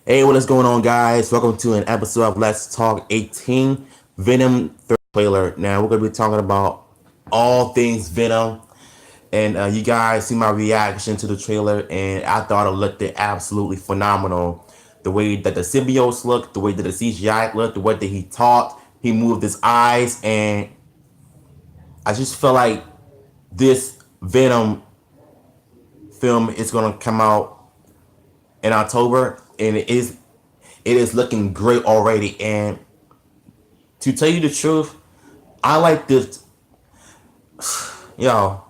Hey, what is going on, guys? Welcome to an episode of Let's Talk 18 Venom third trailer. Now, we're going to be talking about all things Venom. And you guys see my reaction to the trailer, and I thought it looked absolutely phenomenal. The way that the symbiotes looked, the way that the CGI looked, the way that he talked, he moved his eyes, and I just felt like this Venom film is going to come out in October, and it is looking great already. And to tell you the truth, I like this. Yo,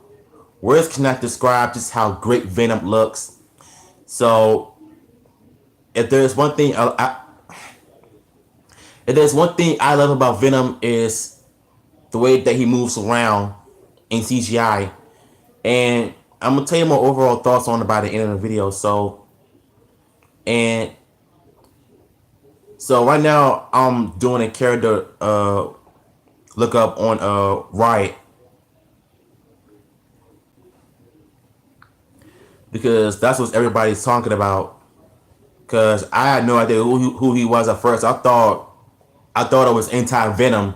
words cannot describe just how great Venom looks. So, if there's one thing, if there's one thing I love about Venom is the way that he moves around in CGI. And I'm gonna tell you my overall thoughts on about the end of the video. And so right now I'm doing a character lookup on Riot, because that's what everybody's talking about. Because I had no idea who he was at first. I thought it was anti Venom,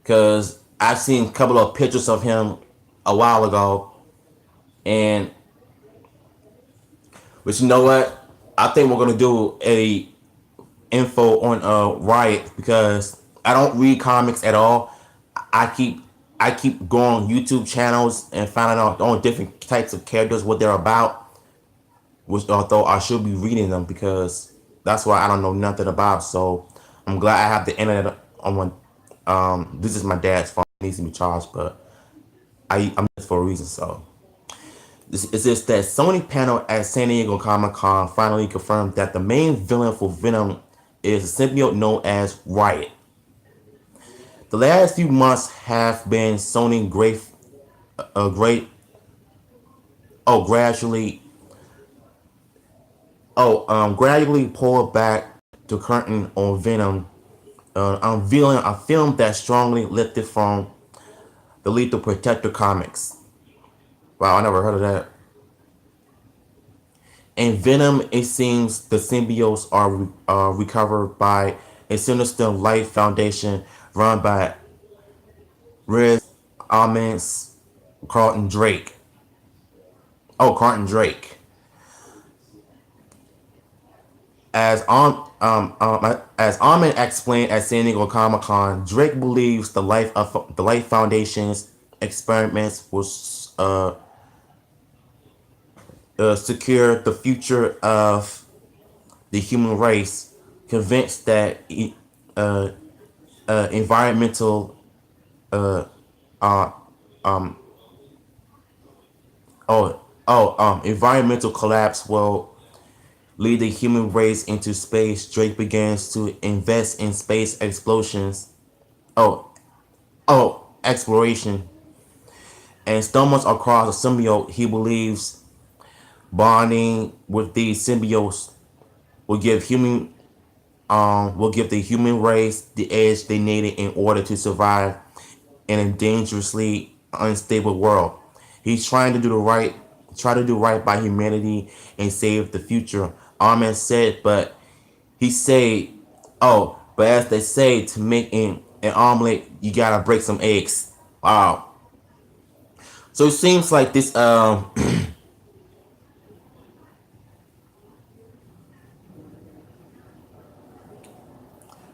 because I've seen a couple of pictures of him a while ago, and but you know what? I think we're gonna do a info on Riot, because I don't read comics at all. I keep I keep going on YouTube channels and finding out on different types of characters, what they're about, which although I should be reading them, because that's why I don't know nothing about. So I'm glad I have the internet on my. This is my dad's phone. It needs to be charged, but I'm just for a reason. So this is just that Sony panel at San Diego Comic Con finally confirmed that the main villain for Venom is a symbiote known as Riot. The last few months have been Sony great, gradually gradually pulled back the curtain on Venom, unveiling a film that strongly lifted from the Lethal Protector comics. Wow, I never heard of that. In Venom, it seems the symbiotes are recovered by a sinister life foundation run by Riz Ahmed's Carlton Drake. Carlton Drake. As Ahmed explained at San Diego Comic Con, Drake believes the Life Foundation's experiments will secure the future of the human race, convinced that environmental uh, um, environmental collapse will lead the human race into space. Drake begins to invest in space explosions. Oh, exploration, and stumbles across a symbiote he believes bonding with these symbiotes will give the human race the edge they needed in order to survive in a dangerously unstable world. He's try to do right by humanity and save the future. Ahmed said, but he said, but as they say, to make an omelet, you gotta break some eggs. Wow. So it seems like this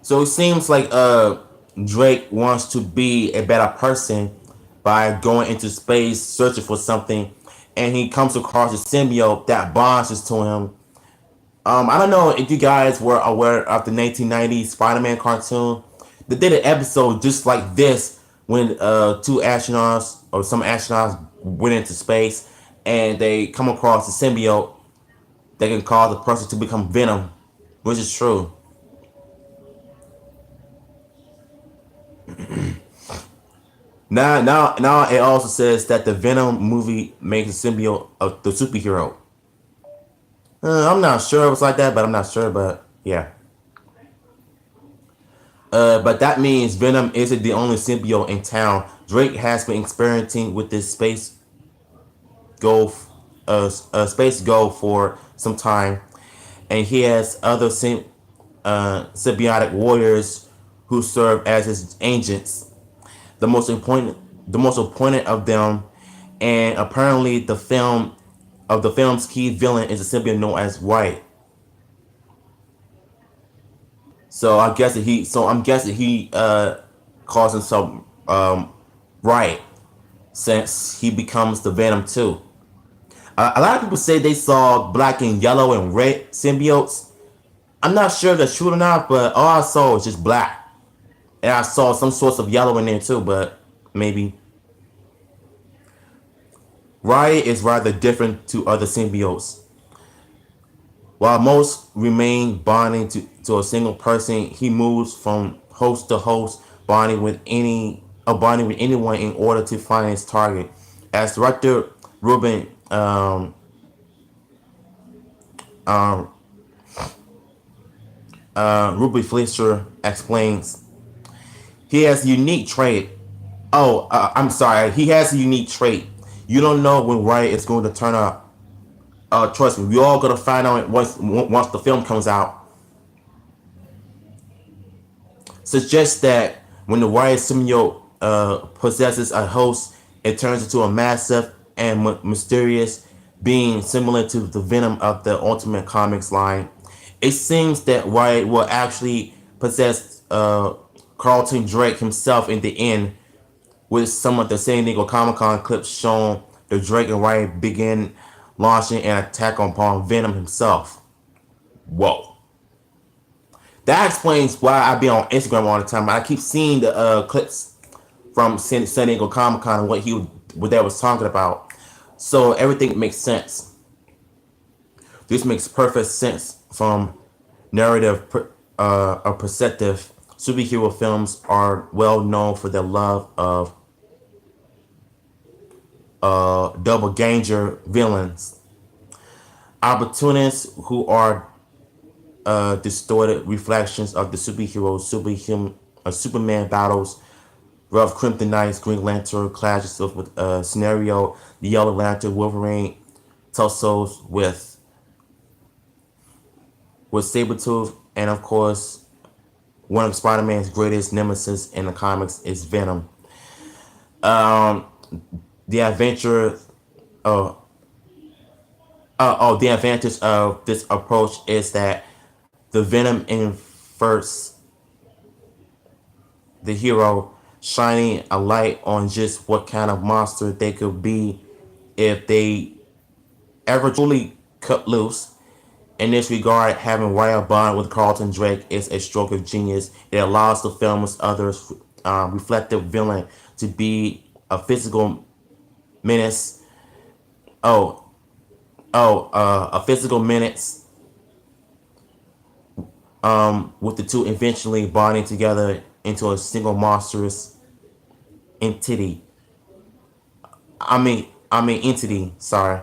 so it seems like Drake wants to be a better person by going into space searching for something, and he comes across a symbiote that bonds to him. I don't know if you guys were aware of the 1990s Spider-Man cartoon. They did an episode just like this when two astronauts or some astronauts went into space, and they come across a symbiote that can cause the person to become Venom, which is true. Now, it also says that the Venom movie makes a symbiote of the superhero. I'm not sure it was like that, but I'm not sure. But yeah. But that means Venom isn't the only symbiote in town. Drake has been experimenting with this space go for some time, and he has other symbiotic warriors who serve as his agents. The most important, the most important of them, and apparently the film's key villain is a symbiote known as White. I'm guessing he calls himself Right since he becomes the Venom too. A lot of people say they saw black and yellow and red symbiotes. I'm not sure if that's true or not, but all I saw was just black, and I saw some sorts of yellow in there too. But maybe Riot is rather different to other symbiotes. While most remain bonding to a single person, he moves from host to host, bonding with anyone in order to find his target. As director Ruben Ruby Fleischer explains, he has a unique trait. I'm sorry. He has a unique trait. You don't know when Riot is going to turn up. Trust me, we all gonna find out once the film comes out. Suggests that when the Riot symbiote possesses a host, it turns into a massive and mysterious being similar to the Venom of the Ultimate Comics line. It seems that Riot will actually possess Carlton Drake himself in the end, with some of the San Diego Comic Con clips showing the Drake and Riot begin launching an attack upon Venom himself. Whoa. That explains why I be on Instagram all the time. I keep seeing the clips from San Diego Comic Con and what they was talking about. So everything makes sense. This makes perfect sense from narrative perspective. Superhero films are well known for their love of double ganger villains, opportunists who are distorted reflections of the Superman battles, rough Kryptonites, Green Lantern clashes with scenario, the Yellow Lantern, Wolverine, tussles with Sabretooth, and of course, one of Spider-Man's greatest nemesis in the comics is Venom. Um, the adventure, uh, the advantage of this approach is that the Venom infers the hero, shining a light on just what kind of monster they could be if they ever truly cut loose. In this regard, having Raya bond with Carlton Drake is a stroke of genius. It allows the film's other reflective villain to be a physical menace. Oh, a physical menace. With the two eventually bonding together into a single monstrous entity. Entity. Sorry.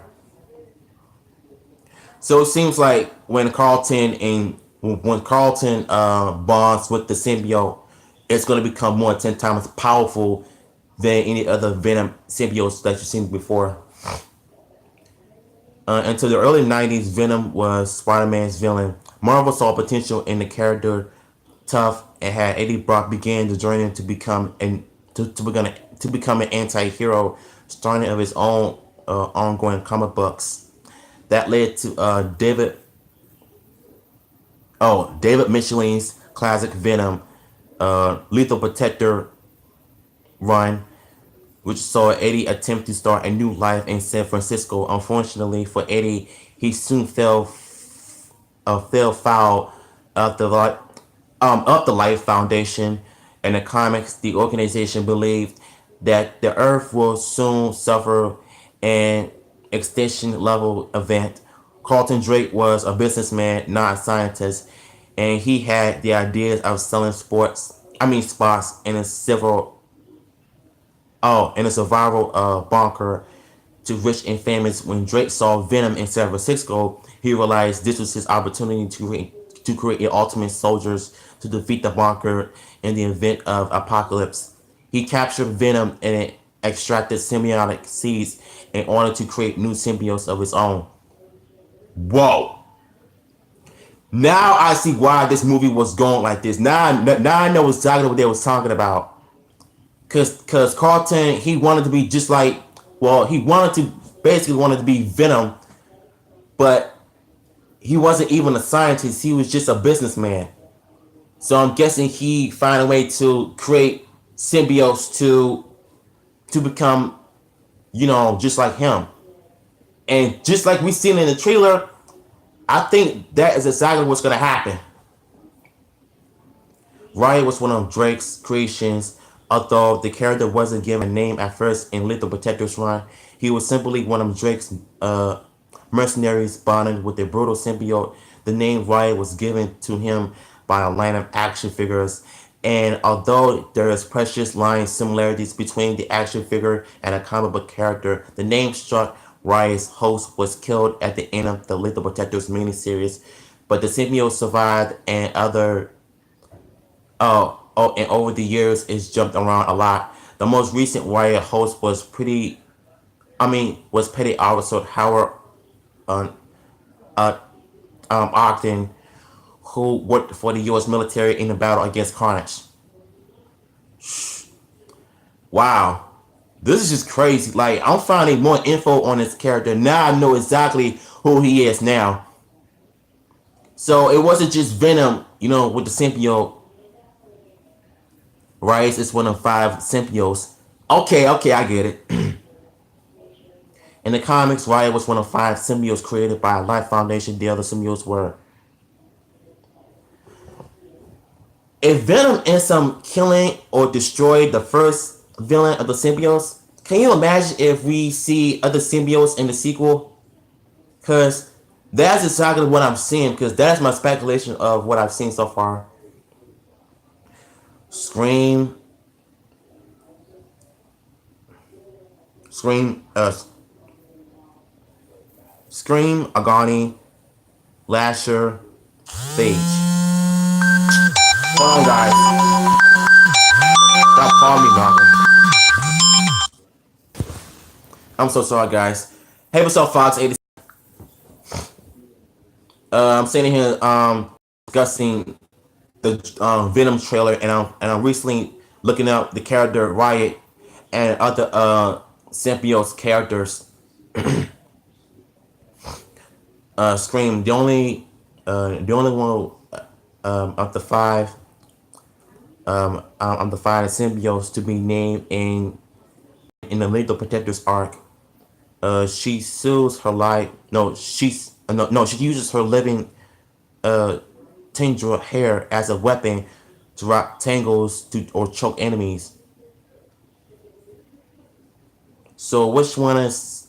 So it seems like when Carlton bonds with the symbiote, it's going to become more 10 times powerful than any other Venom symbiotes that you've seen before. Until the early '90s, Venom was Spider-Man's villain. Marvel saw potential in the character Tough and had Eddie Brock begin the journey to become an anti-hero, starting of his own ongoing comic books. That led to David Michelin's classic Venom, Lethal Protector run, which saw Eddie attempt to start a new life in San Francisco. Unfortunately for Eddie, he soon fell foul of the Life Foundation. In the comics, the organization believed that the Earth will soon suffer an extinction level event. Carlton Drake was a businessman, not a scientist, and he had the ideas of selling spots in a survival bunker to rich and famous. When Drake saw Venom in San Francisco, he realized this was his opportunity to create ultimate soldiers to defeat the bunker in the event of apocalypse. He captured Venom and extracted symbiotic seeds in order to create new symbiotes of his own. Whoa! Now I see why this movie was going like this. Now I know exactly what they was talking about. Cause Carlton, he wanted to be just like, well, he wanted to basically wanted to be Venom, but he wasn't even a scientist. He was just a businessman. So I'm guessing he found a way to create symbiotes to become, just like him. And just like we seen in the trailer, I think that is exactly what's gonna happen. Riot was one of Drake's creations, although the character wasn't given a name at first in Lethal Protector's run. He was simply one of Drake's mercenaries bonded with a brutal symbiote. The name Riot was given to him by a line of action figures, and although there is precious line similarities between the action figure and a comic book character, the name struck. Riot's host was killed at the end of the Lethal Protectors miniseries, but the symbiote survived and other and over the years it's jumped around a lot. The most recent Riot host was Petty Officer Howard uh, Ogden, who worked for the U.S. military in the battle against Carnage. Wow, this is just crazy. Like, I'm finding more info on this character now. I know exactly who he is now. So it wasn't just Venom, with the symbiote. Rice is one of five symbiotes. Okay, I get it. In the comics, Riot was one of five symbiotes created by Life Foundation. The other symbiotes were. If Venom ends up killing or destroyed the first villain of the symbiotes, can you imagine if we see other symbiotes in the sequel? Because that's exactly what I'm seeing, because that's my speculation of what I've seen so far. Scream, Scream, Scream, Agani, Lasher, Phage. Hold on, guys. Stop calling me, Malcolm. I'm so sorry, guys. Hey, what's up, Fox 80? I'm sitting here discussing the Venom trailer, and I'm recently looking up the character Riot and other symbiotes characters. Scream, the only one of the five of the five symbiotes to be named in the Lethal Protectors arc. She sues her life. No, she's no. She uses her living tendril hair as a weapon to wrap tangles to or choke enemies. So which one is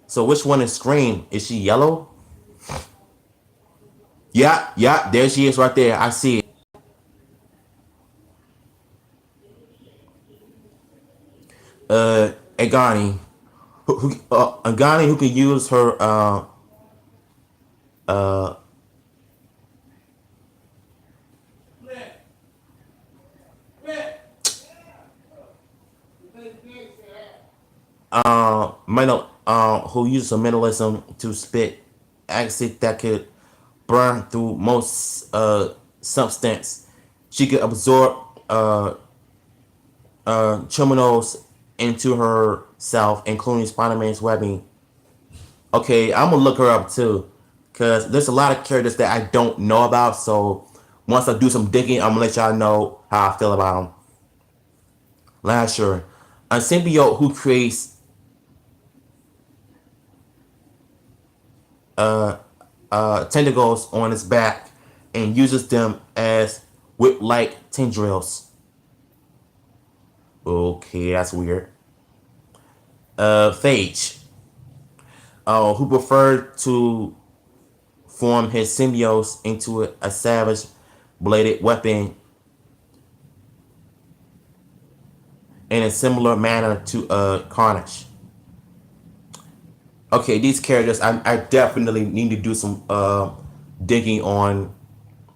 Scream? Is she yellow? Yeah, yeah. There she is, right there. I see it. Agani, Agani, who can use her who uses her mentalism to spit acid that could burn through most substance. She could absorb criminals into herself, including Spider-Man's webbing. Okay, I'm gonna look her up too, cause there's a lot of characters that I don't know about. So once I do some digging, I'm gonna let y'all know how I feel about them. Lasher, a symbiote who creates tentacles on its back and uses them as whip-like tendrils. Okay, that's weird. Phage, who preferred to form his symbiotes into a savage bladed weapon in a similar manner to Carnage. Okay, these characters, I definitely need to do some digging on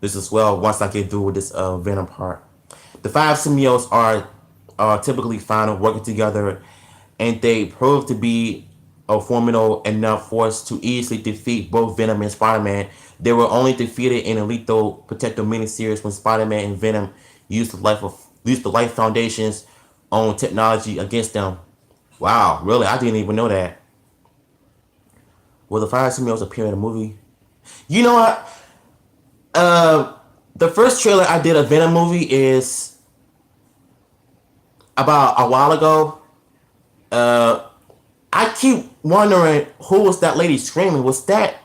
this as well once I get through with this Venom part. The five symbiotes are typically found working together, and they prove to be a formidable enough force to easily defeat both Venom and Spider-Man. They were only defeated in a lethal protective miniseries when Spider-Man and Venom used the Life Foundation's own technology against them. Wow, really? I didn't even know that. Will the five symbiotes appear in the movie? You know what? The first trailer I did of Venom movie is about a while ago. I keep wondering who was that lady screaming. Was that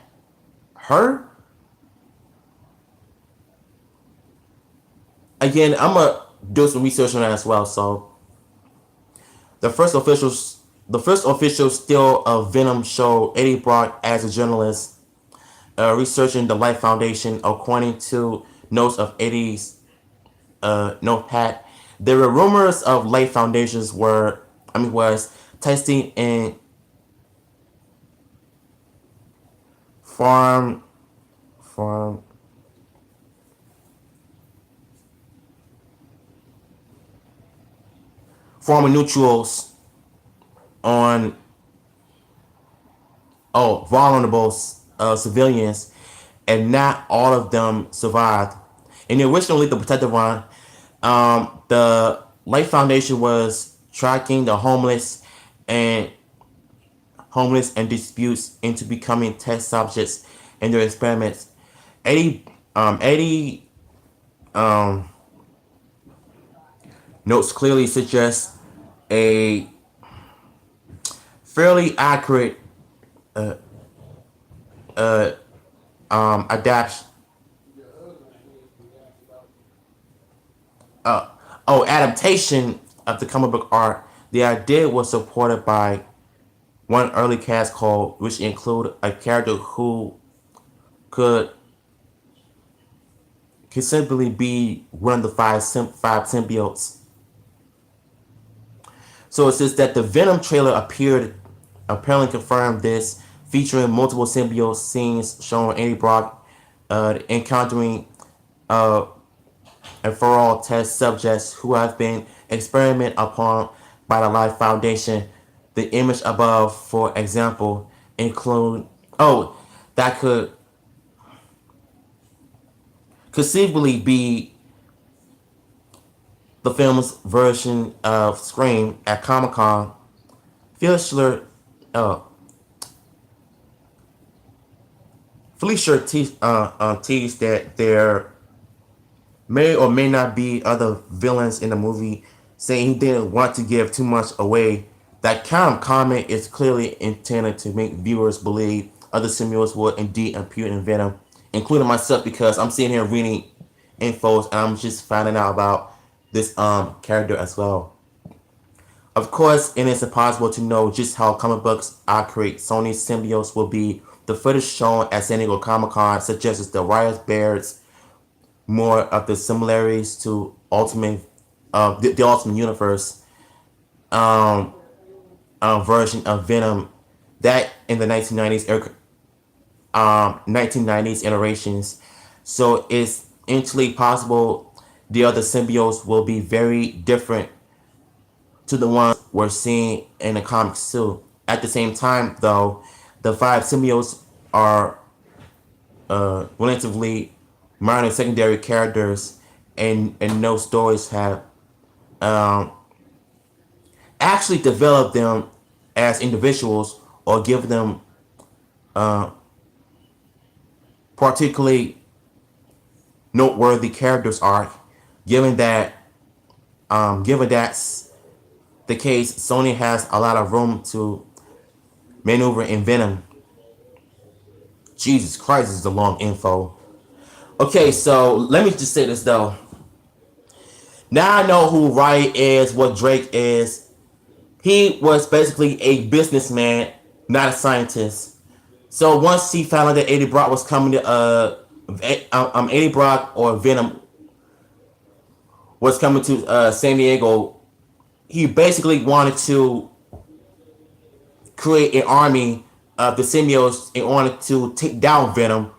her? Again, I'm gonna do some research on that as well. So the first official, the first official still of Venom showed Eddie Brock as a journalist researching the Life Foundation, according to notes of Eddie's notepad. There were rumors of Life Foundations was testing in farm farm pharmaceuticals on vulnerable civilians, and not all of them survived. In the original Lethal Protective Run, the Life Foundation was tracking the and disputes into becoming test subjects in their experiments. Eddie notes clearly suggest a fairly accurate adapt adaptation of the comic book art. The idea was supported by one early cast call, which included a character who could simply be one of the five symbiotes. So it says that the Venom trailer apparently confirmed this, featuring multiple symbiote scenes showing Eddie Brock encountering and for all test subjects who have been experimented upon by the Life Foundation. The image above, for example, include that could conceivably be the film's version of Scream at Comic Con. Felicia, uh, teased that there may or may not be other villains in the movie, saying he didn't want to give too much away. That kind of comment is clearly intended to make viewers believe other symbiotes will indeed appear in Venom, including myself, because I'm sitting here reading infos and I'm just finding out about this character as well. Of course, it is impossible to know just how comic books operate. Sony's symbiotes will be the footage shown at San Diego Comic Con suggests the riot bears more of the similarities to the Ultimate Universe version of Venom that in the 1990s iterations. So it's entirely possible the other symbiotes will be very different to the ones we're seeing in the comics too. At the same time, though, the five symbiotes are relatively minor secondary characters, and no stories have actually developed them as individuals or give them particularly noteworthy characters arc. Given that, given that's the case, Sony has a lot of room to maneuver in Venom. Jesus Christ, this is a long info. Okay, so let me just say this though. Now I know who Riot is, what Drake is. He was basically a businessman, not a scientist. So once he found out that Eddie Brock was coming to Eddie Brock or Venom was coming to San Diego, he basically wanted to create an army of the symbiotes in order to take down Venom.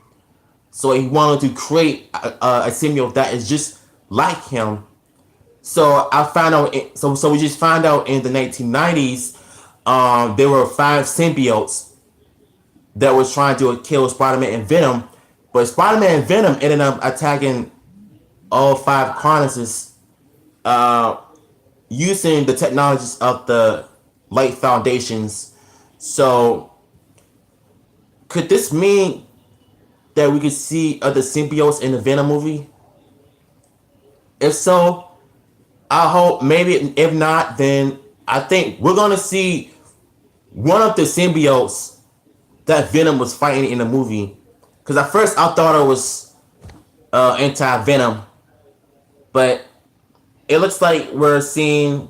So he wanted to create a symbiote that is just like him. So I found out. So we just found out in the 1990s. There were five symbiotes that was trying to kill Spider-Man and Venom, but Spider-Man and Venom ended up attacking all five Carnages using the technologies of the Light Foundations. So, could this mean that we could see other symbiotes in the Venom movie? If so, I hope maybe. If not, then I think we're gonna see one of the symbiotes that Venom was fighting in the movie. Because at first I thought it was anti-Venom, but it looks like we're seeing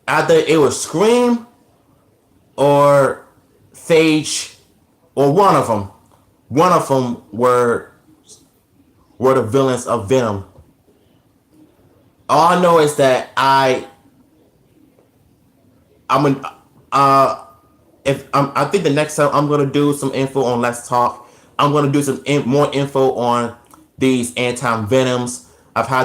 either it was Scream or Phage or one of them. One of them were the villains of Venom. All I know is that I'm an if I think the next time I'm gonna do some info on Let's Talk. I'm gonna do some more info on these anti venoms of how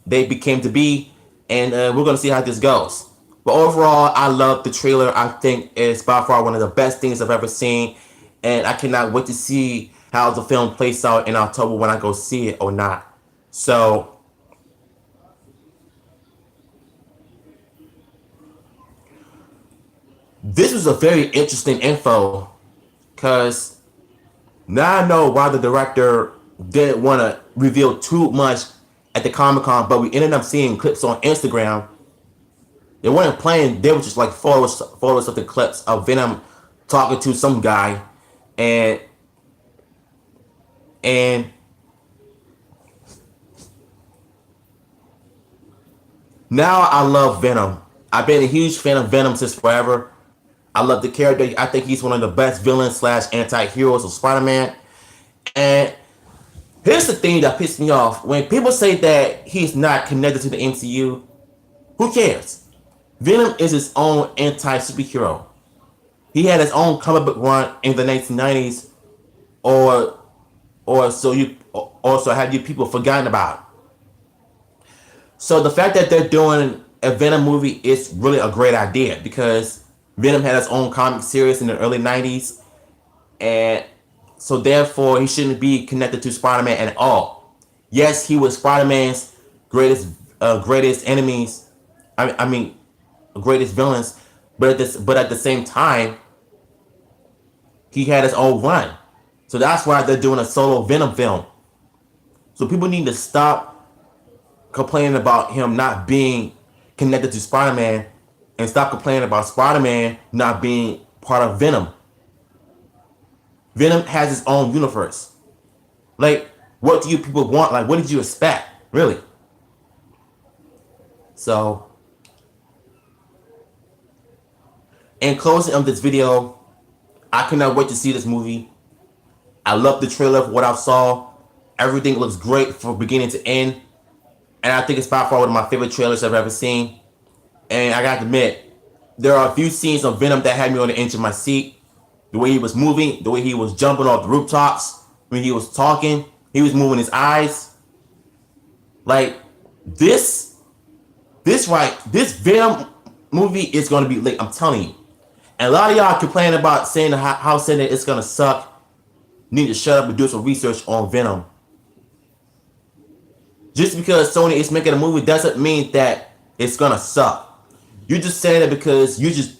they became to be, and we're gonna see how this goes. But overall, I love the trailer. I think it's by far one of the best things I've ever seen, and I cannot wait to see how the film plays out in October when I go see it or not. So this was a very interesting info because now I know why the director didn't want to reveal too much at the Comic Con, but we ended up seeing clips on Instagram. They weren't playing; they were just like photos of the clips of Venom talking to some guy, and and now I love Venom. I've been a huge fan of Venom since forever. I love the character. I think he's one of the best villains slash anti-heroes of Spider-Man. And here's the thing that pissed me off. When people say that he's not connected to the MCU, who cares? Venom is his own anti-superhero. He had his own comic book run in the 1990s, or or so have you people forgotten about. So the fact that they're doing a Venom movie is really a great idea because Venom had his own comic series in the early 90s, and so therefore he shouldn't be connected to Spider-Man at all. Yes, he was Spider-Man's greatest enemies. I mean, greatest villains, but at the same time, he had his own run. So that's why they're doing a solo Venom film. So people need to stop complaining about him not being connected to Spider-Man and stop complaining about Spider-Man not being part of Venom. Venom has his own universe. Like, what do you people want? Like, what did you expect? Really? So, in closing of this video, I cannot wait to see this movie. I love the trailer for what I saw. Everything looks great from beginning to end. And I think it's by far one of my favorite trailers I've ever seen. And I gotta admit, there are a few scenes of Venom that had me on the edge of my seat. The way he was moving, the way he was jumping off the rooftops, when he was talking, he was moving his eyes. Like, this Venom movie is gonna be lit, I'm telling you. And a lot of y'all complaining about saying how saying that it's gonna suck. Need to shut up and do some research on Venom. Just because Sony is making a movie doesn't mean that it's gonna suck. You're just saying it because you just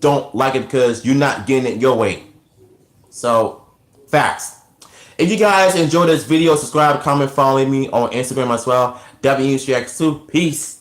don't like it because you're not getting it your way. So, facts. If you guys enjoyed this video, subscribe, comment, follow me on Instagram as well. WX2. Peace.